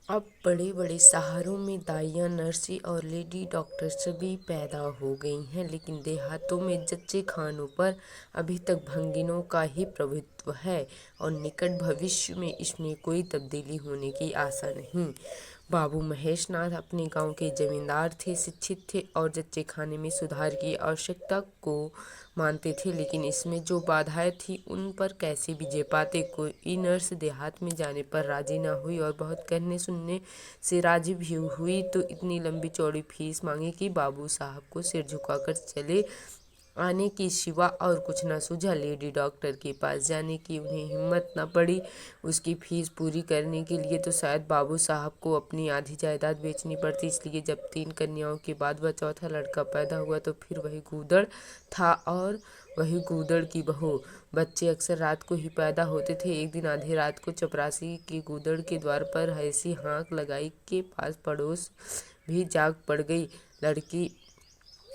अब बड़े बड़े शहरों में दाइयाँ, नर्सी और लेडी डॉक्टर्स भी पैदा हो गई हैं, लेकिन देहातों में जच्चे खानों पर अभी तक भंगिनों का ही प्रभुत्व है और निकट भविष्य में इसमें कोई तब्दीली होने की आशा नहीं। बाबू महेश नाथ अपने गांव के जमींदार थे, शिक्षित थे और जच्चे खाने में सुधार की आवश्यकता को मानते थे, लेकिन इसमें जो बाधाएं थी उन पर कैसे विजय पाते। कोई नर्स देहात में जाने पर राजी ना हुई और बहुत कहने सुनने से राजी भी हुई तो इतनी लंबी चौड़ी फीस मांगी कि बाबू साहब को सिर झुकाकर चले आने की सिवा और कुछ न सूझा। लेडी डॉक्टर के पास जाने की उन्हें हिम्मत न पड़ी। उसकी फीस पूरी करने के लिए तो शायद बाबू साहब को अपनी आधी जायदाद बेचनी पड़ती। इसलिए जब 3 कन्याओं के बाद वह चौथा लड़का पैदा हुआ तो फिर वही गूदड़ था और वही गूदड़ की बहू। बच्चे अक्सर रात को ही पैदा होते थे। एक दिन आधी रात को चपरासी की गूदड़ के द्वार पर ऐसी हाँक लगाई के पास पड़ोस भी जाग पड़ गई। लड़की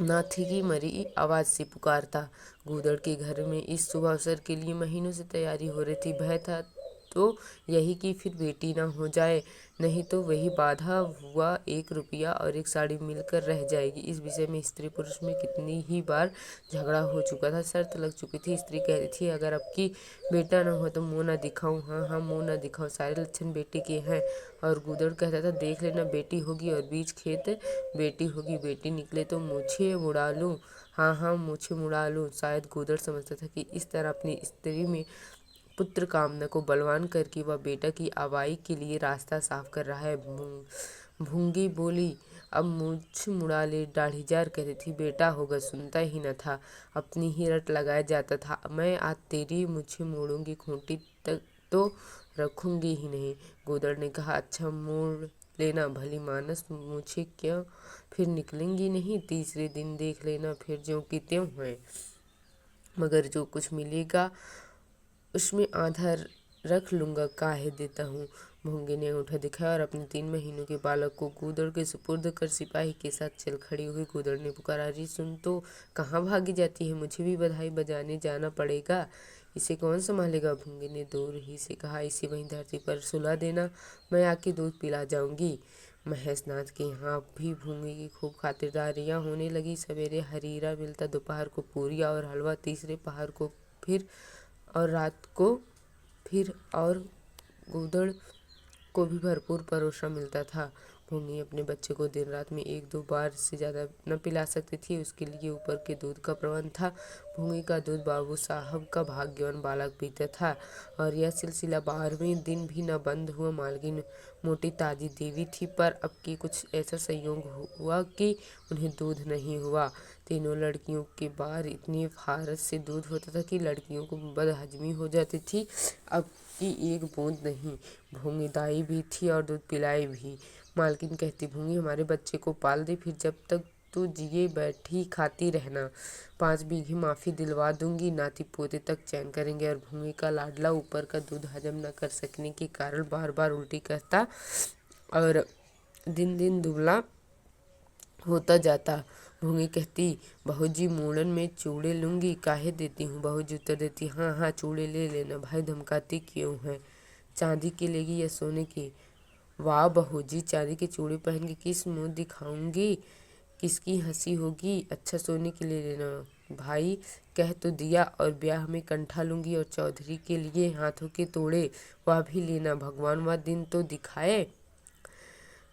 नाथी की मरी आवाज़ से पुकारता। गूदड़ के घर में इस शुभ अवसर के लिए महीनों से तैयारी हो रही थी। भय था तो यही कि फिर बेटी ना हो जाए, नहीं तो वही बाधा हुआ 1 रुपया और 1 साड़ी मिलकर रह जाएगी। इस विषय में स्त्री पुरुष में कितनी ही बार झगड़ा हो चुका था, शर्त लग चुकी थी। स्त्री कह रही थी अगर अब की बेटा न हो तो मुँह न दिखाऊं। हाँ हाँ, मुँह न दिखाओ, सारे लक्षण बेटे के हैं। और गूदड़ कहता था देख लेना, बेटी होगी और बीच खेत बेटी होगी। बेटी निकले तो मूछें मुड़ा लूँ। हाँ हाँ, मूछें मुड़ा लूँ। शायद गूदड़ समझता था कि इस तरह अपनी स्त्री में पुत्र कामना को बलवान करके वह बेटा की आवाई के लिए रास्ता साफ कर रहा है। भूंगी बोली अब मूछ मुड़ा ले। दाढ़ीजार कहती थी बेटा होगा, सुनता ही न था, अपनी ही रट लगाया जाता था। मैं आज तेरी मूछें मोड़ूंगी, खूंटी तक तो रखूंगी ही नहीं। गूदड़ ने कहा अच्छा मोड़ लेना, भली मानस मूछें क्यों फिर निकलेंगी नहीं। तीसरे दिन देख लेना, फिर ज्यों की त्यों है, मगर जो कुछ मिलेगा उसमें आधा रख लूँगा, काहे देता हूँ। भोंगे ने अंगूठा दिखाया और अपने 3 महीनों के बालक को गूदड़ के सुपुर्द कर सिपाही के साथ चल खड़ी हुई। गूदड़ ने पुकारा अरे सुन तो, कहाँ भागी जाती है, मुझे भी बधाई बजाने जाना पड़ेगा। इसे कौन संभालेगा। भूंगे ने दूर ही से कहा इसे वहीं धरती पर सुला देना, मैं आके दूध पिला जाऊंगी। महेशनाथ के यहाँ भी भूंगे की खूब खातिरदारियाँ होने लगी। सवेरे हरीरा मिलता, दोपहर को पूरियाँ और हलवा, तीसरे पहर को फिर और रात को फिर, और गूदड़ को भी भरपूर परोसा मिलता था। भूंगी अपने बच्चे को दिन रात में 1-2 बार से ज़्यादा न पिला सकती थी, उसके लिए ऊपर के दूध का प्रबंध था। भूंगी का दूध बाबू साहब का भाग्यवान बालक पीता था और यह सिलसिला 12वें दिन भी न बंद हुआ। मालकिन मोटी ताजी देवी थी, पर अब की कुछ ऐसा संयोग हुआ कि उन्हें दूध नहीं हुआ। तीनों लड़कियों के बाहर इतनी फारत से दूध होता था कि लड़कियों को बदहजमी हो जाती थी। अब की एक बूंद नहीं। भूंगी दाई भी थी और दूध पिलाई भी। मालकिन कहती भूंगी हमारे बच्चे को पाल दे, फिर जब तक तू जिए बैठी खाती रहना। 5 बीघे माफ़ी दिलवा दूंगी, नाती पोते तक चैन करेंगे। और भूंगी का लाडला ऊपर का दूध हजम न कर सकने के कारण बार बार उल्टी करता और दिन दिन दुबला होता जाता। भूंगी कहती बहूजी मूड़न में चूड़े लूँगी, काहे देती हूँ। बहूजी उत्तर देती हाँ हाँ चूड़े ले लेना, भाई धमकाती क्यों है, चांदी के लेगी या सोने के। वाह बहूजी, चांदी के चूड़े पहन के किस मुँह दिखाऊंगी, किसकी हंसी होगी। अच्छा सोने के ले लेना। भाई कह तो दिया, और ब्याह में कंठा लूँगी और चौधरी के लिए हाथों के तोड़े वह भी लेना, भगवान वह दिन तो दिखाए।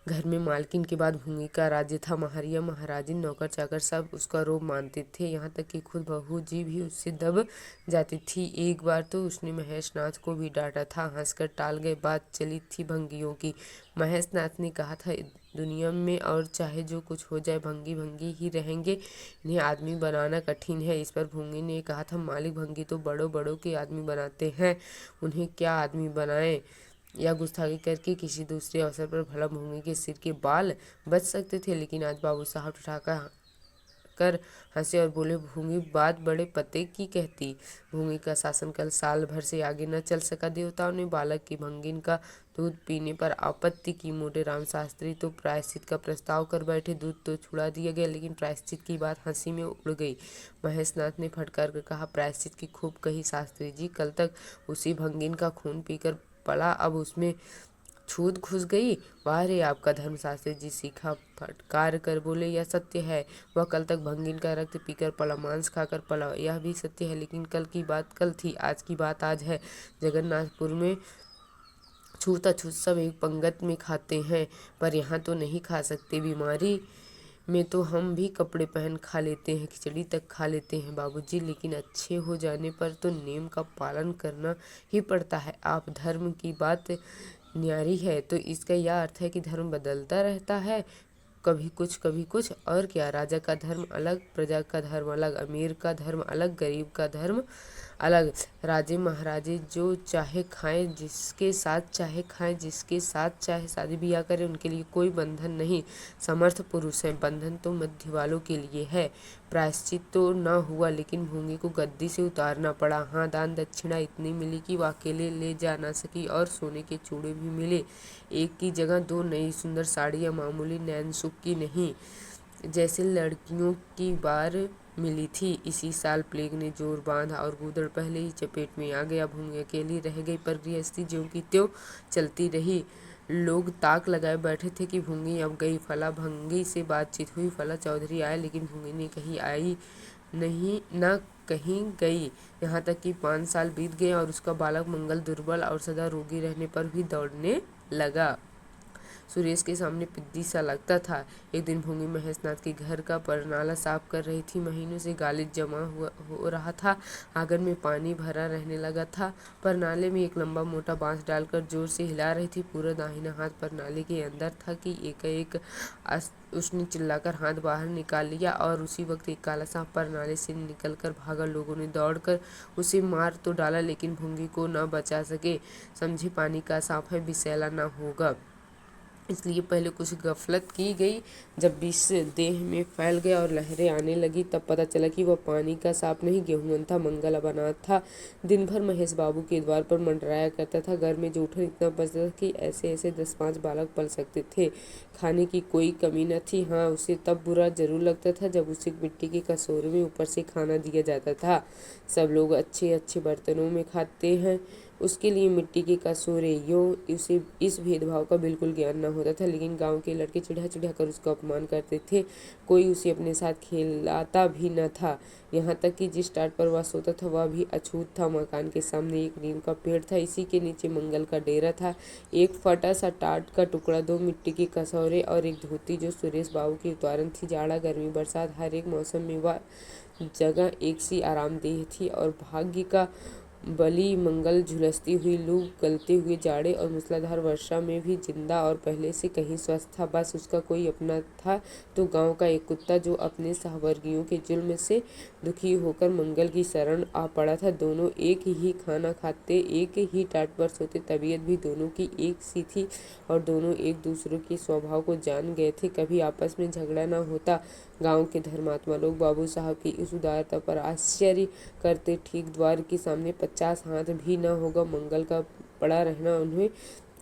घर में मालकिन के बाद भूंगी का राज्य था। महारिया महाराजिन नौकर चाकर सब उसका रोब मानते थे, यहाँ तक कि खुद बहू जी भी उससे दब जाती थी। एक बार तो उसने महेशनाथ को भी डांटा था, हंसकर टाल गए। बात चली थी भंगियों की। महेशनाथ ने कहा था दुनिया में और चाहे जो कुछ हो जाए भंगी भंगी ही रहेंगे, इन्हें आदमी बनाना कठिन है। इस पर भूंगी ने कहा था मालिक भंगी तो बड़ों बड़ों के आदमी बनाते हैं, उन्हें क्या आदमी बनाए। या गुस्ताखी करके किसी दूसरे अवसर पर भला भूंगी के सिर के बाल बच सकते थे, लेकिन आज बाबू साहब ठठाका कर हंसे और बोले भूंगी बात बड़े पते की कहती। भूंगी का शासन कल साल भर से आगे न चल सका। देवताओं ने बालक की भंगिन का दूध पीने पर आपत्ति की। मोटे राम शास्त्री तो प्रायश्चित का प्रस्ताव कर बैठे। दूध तो छुड़ा दिया गया, लेकिन प्रायश्चित की बात हंसी में उड़ गई। महेशनाथ ने फटकार कर कहा प्रायश्चित की खूब कही शास्त्री जी, कल तक उसी भंगिन का खून पीकर पड़ा, अब उसमें छूत घुस गई। वाह रे आपका धर्म, शास्त्री जी सीखा फटकार कर बोले, यह सत्य है। वह कल तक भंगिन का रक्त पीकर पला, मांस खाकर पला, यह भी सत्य है। लेकिन कल की बात कल थी, आज की बात आज है। जगन्नाथपुर में छूत-अछूत सब एक पंगत में खाते हैं, पर यहाँ तो नहीं खा सकते। बीमारी में तो हम भी कपड़े पहन खा लेते हैं, खिचड़ी तक खा लेते हैं बाबूजी, लेकिन अच्छे हो जाने पर तो नेम का पालन करना ही पड़ता है। आप धर्म की बात न्यारी है, तो इसका यह अर्थ है कि धर्म बदलता रहता है, कभी कुछ और क्या। राजा का धर्म अलग, प्रजा का धर्म अलग, अमीर का धर्म अलग, गरीब का धर्म अलग। राजे महाराजे जो चाहे खाएं, जिसके साथ चाहे खाएं, जिसके साथ चाहे शादी ब्याह करें, उनके लिए कोई बंधन नहीं। समर्थ पुरुष हैं, बंधन तो मध्य वालों के लिए है। प्रायश्चित तो न हुआ, लेकिन भूंगी को गद्दी से उतारना पड़ा। हाँ, दान दक्षिणा इतनी मिली कि वह अकेले ले जा न सकी, और सोने के चूड़े भी मिले। एक की जगह 2 नई सुंदर साड़ियाँ, मामूली नैनसुख की नहीं, जैसे लड़कियों की बार मिली थी। इसी साल प्लेग ने जोर बांधा और गूदड़ पहले ही चपेट में आ गया। भूंगी अकेली रह गई, पर गृहस्थी ज्यों की त्यों चलती रही। लोग ताक लगाए बैठे थे कि भूंगी अब गई। फला भंगी से बातचीत हुई। फला चौधरी आए, लेकिन भूंगी ने कहीं आई नहीं, न कहीं गई। यहाँ तक कि 5 साल बीत गए और उसका बालक मंगल दुर्बल और सदा रोगी रहने पर भी दौड़ने लगा। सुरेश के सामने पिद्दी सा लगता था। एक दिन भूंगी महेशनाथ के घर का परनाला साफ कर रही थी। महीनों से गालिच जमा हो रहा था। आंगन में पानी भरा रहने लगा था। परनाले में एक लंबा मोटा बांस डालकर जोर से हिला रही थी। पूरा दाहिना हाथ परनाले के अंदर था कि एकाएक उसने चिल्लाकर हाथ बाहर निकाल लिया, और उसी वक्त एक काला सांप परनाले से निकलकर भागा। लोगों ने दौड़कर उसे मार तो डाला, लेकिन भूंगी को न बचा सके। समझे पानी का सांप है, विषैला न होगा, इसलिए पहले कुछ गफलत की गई। जब विष देह में फैल गया और लहरें आने लगी, तब पता चला कि वह पानी का सांप नहीं, गेहूं था, मंगल अनाथ था। दिन भर महेश बाबू के द्वार पर मंडराया करता था। घर में जूठन इतना बचता था कि ऐसे ऐसे 10-5 बालक पल सकते थे। खाने की कोई कमी न थी। हाँ, उसे तब बुरा जरूर लगता था जब उसे मिट्टी के कटोरे में ऊपर से खाना दिया जाता था। सब लोग अच्छे अच्छे बर्तनों में खाते हैं, उसके लिए मिट्टी के कटोरे। यूँ उसे इस भेदभाव का बिल्कुल ज्ञान न होता था, लेकिन गांव के लड़के चिढ़ा चिढ़ा कर उसका अपमान करते थे। कोई उसे अपने साथ खेलाता भी न था। यहाँ तक कि जिस टाट पर वह सोता था वह भी अछूत था। मकान के सामने एक नीम का पेड़ था, इसी के नीचे मंगल का डेरा था। एक फटा सा टाट का टुकड़ा, 2 मिट्टी के कटोरे और एक धोती जो सुरेश बाबू की उतारन थी। जाड़ा गर्मी बरसात, हर एक मौसम में वह जगह एक सी आरामदेह थी, और भाग्य का बली मंगल झुलसती हुई लू, गलते हुए जाड़े और मूसलाधार वर्षा में भी जिंदा और पहले से कहीं स्वस्थ था। बस उसका कोई अपना था तो गांव का एक कुत्ता, जो अपने सहवर्गियों के जुल्म से दुखी होकर मंगल की शरण आ पड़ा था। दोनों एक ही खाना खाते, एक ही टाट पर सोते, तबीयत भी दोनों की एक सी थी, और दोनों एक दूसरे के स्वभाव को जान गए थे। कभी आपस में झगड़ा न होता। गांव के धर्मात्मा लोग बाबू साहब की इस उदारता पर आश्चर्य करते। ठीक द्वार के सामने 50 हाथ भी न होगा मंगल का पड़ा रहना उन्हें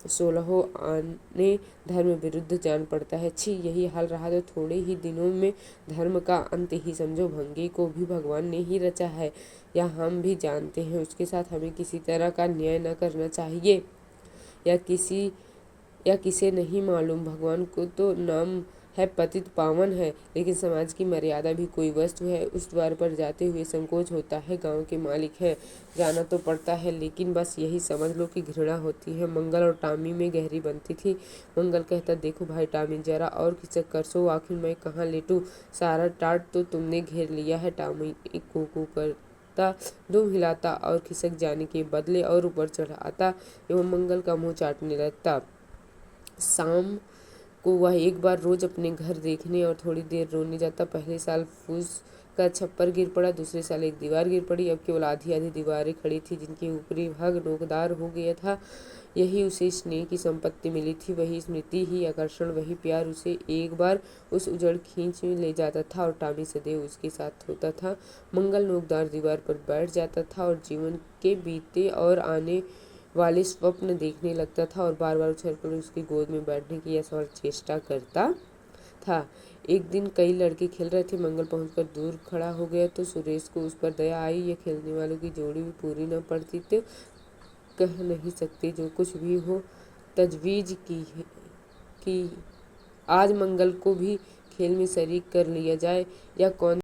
16 आने धर्म विरुद्ध जान पड़ता है। छी, यही हाल रहा तो थोड़े ही दिनों में धर्म का अंत ही समझो। भंगी को भी भगवान ने ही रचा है, यह हम भी जानते हैं। उसके साथ हमें किसी तरह का न्याय न करना चाहिए, या किसे नहीं मालूम। भगवान को तो नाम है पतित पावन है, लेकिन समाज की मर्यादा भी कोई वस्तु है। उस द्वार पर जाते हुए संकोच होता है। गांव के मालिक है, जाना तो पड़ता है, लेकिन बस यही समझ लो कि घृणा होती है। मंगल और टामी में गहरी बनती थी। मंगल कहता, देखो भाई टामी, जरा और खिसक कर सो, आखिर मैं कहाँ लेटूं, सारा टाट तो तुमने घेर लिया है। टामी कू करता, दुम हिलाता और खिसक जाने के बदले और ऊपर चढ़ आता एवं मंगल का मुँह चाटने लगता। शाम को वह एक बार रोज अपने घर देखने और थोड़ी देर रोने जाता। पहले साल फूस का छप्पर गिर पड़ा, दूसरे साल एक दीवार गिर पड़ी। अब केवल आधी आधी दीवारें खड़ी थी, जिनकी ऊपरी भाग नोकदार हो गया था। यही उसे स्नेह की संपत्ति मिली थी, वही स्मृति ही आकर्षण, वही प्यार उसे एक बार उस उजड़ खींच में ले जाता था, और टामी सदैव उसके साथ होता था। मंगल नोकदार दीवार पर बैठ जाता था और जीवन के बीते और आने वाले स्वप्न देखने लगता था, और बार बार उछलकर उसकी गोद में बैठने की असफल चेष्टा करता था। एक दिन कई लड़के खेल रहे थे। मंगल पहुंचकर दूर खड़ा हो गया तो सुरेश को उस पर दया आई। ये खेलने वालों की जोड़ी भी पूरी न पड़ती तो कह नहीं सकते। जो कुछ भी हो, तजवीज़ की कि आज मंगल को भी खेल में शरीक कर लिया जाए। यह कौन